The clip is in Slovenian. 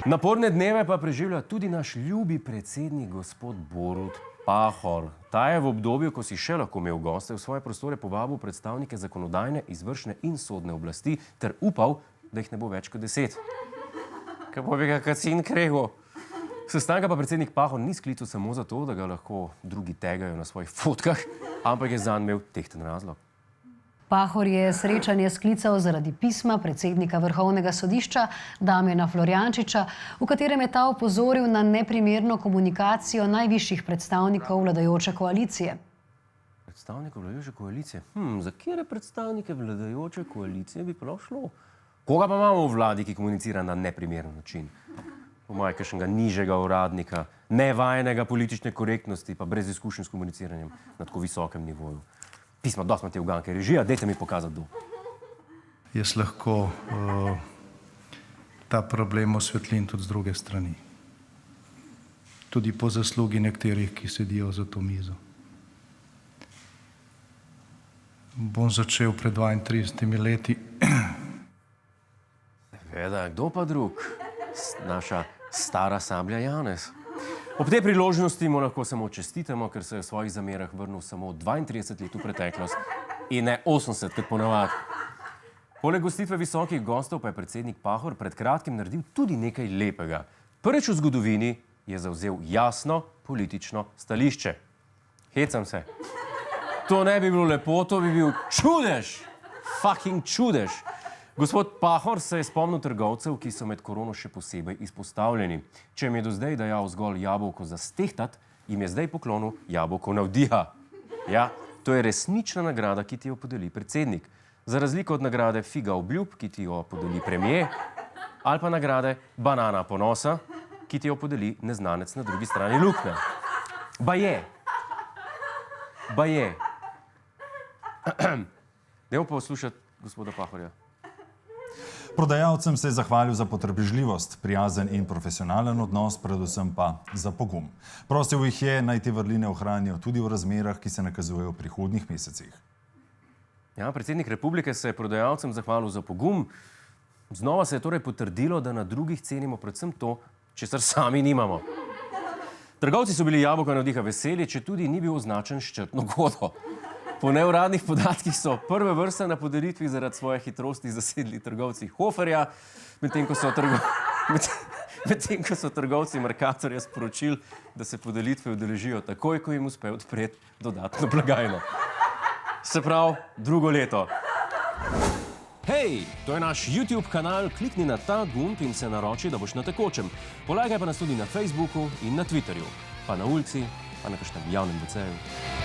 Naporne dneve pa preživlja tudi naš ljubi predsednik gospod Borut Pahor. Ta je v obdobju, ko si še lahko imel goste, v svoje prostore povabil predstavnike zakonodajne, izvršne in sodne oblasti ter upal, da jih ne bo več kot 10. Kako bi ga Kacin kregal? Sestanka pa predsednik Pahor ni sklical samo zato, da ga lahko drugi tegajo na svojih fotkah, ampak je zanj imel tehten razlog. Pahor je srečanje sklical zaradi pisma predsednika Vrhovnega sodišča Damjana Florjančiča, v katerem je ta opozoril na neprimerno komunikacijo najvišjih predstavnikov vladajoče koalicije. Predstavnikov vladajoče koalicije? Za katere predstavnike vladajoče koalicije bi prav šlo? Koga pa imamo v vladi, ki komunicira na neprimeren način? Po mojem, kakšnega nižjega uradnika, nevajenega politične korektnosti, pa brez izkušenj s komuniciranjem na tako visokem nivoju. Pisma, dosti imate uganke, režija, dajte mi pokazati do. Jaz lahko ta problem osvetlim tudi z druge strani. Tudi po zaslugi nekaterih, ki sedijo za to mizo. Bom začel pred 32 leti. Seveda, kdo pa drug? Naša stara sablja Janez. Ob tej priložnosti mu lahko samo čestitamo, ker se je v svojih zamerah vrnil samo 32 let v preteklost in ne 80, kot ponavadi. Poleg gostitve visokih gostov pa je predsednik Pahor pred kratkim naredil tudi nekaj lepega. Prvič v zgodovini je zavzel jasno politično stališče. Hecam se. To ne bi bilo lepo, to bi bil čudež. Fucking čudež. Gospod Pahor se je spomnil trgovcev, ki so med korono še posebej izpostavljeni. Če jim je do zdaj dajal zgolj jabolko za stehtat, jim je zdaj poklonil jabolko navdiha. Ja, to je resnična nagrada, ki ti jo podeli predsednik. Za razliko od nagrade figa obljub, ki ti jo podeli premier, ali pa nagrade banana ponosa, ki ti jo podeli neznanec na drugi strani luknje. Baje. Dajmo poslušati gospoda Pahorja. Prodajalcem se je zahvalil za potrpežljivost, prijazen in profesionalen odnos, predvsem pa za pogum. Prosil jih je, naj te vrline ohranijo tudi v razmerah, ki se nakazujejo v prihodnjih mesecih. Ja, predsednik republike se je prodajalcem zahvalil za pogum. Znova se je torej potrdilo, da na drugih cenimo predvsem to, česar sami nimamo. Trgovci so bili jabolka navdiha veseli, če tudi ni bil označen s črtno kodo. Po neuradnih podatkih so prve vrste na podelitvi zaradi svoje hitrosti zasedli trgovci Hoferja, medtem ko so trgovci Mercatorja sporočili, da se podelitve udeležijo takoj, ko jim uspe odpreti dodatno blagajno. Se pravi, drugo leto. Hej, to je naš YouTube kanal, klikni na ta gumb in se naroči, da boš na tekočem. Polajkaj pa nas tudi na Facebooku in na Twitterju, pa na ulici, pa na kakšnem javnem WC-ju.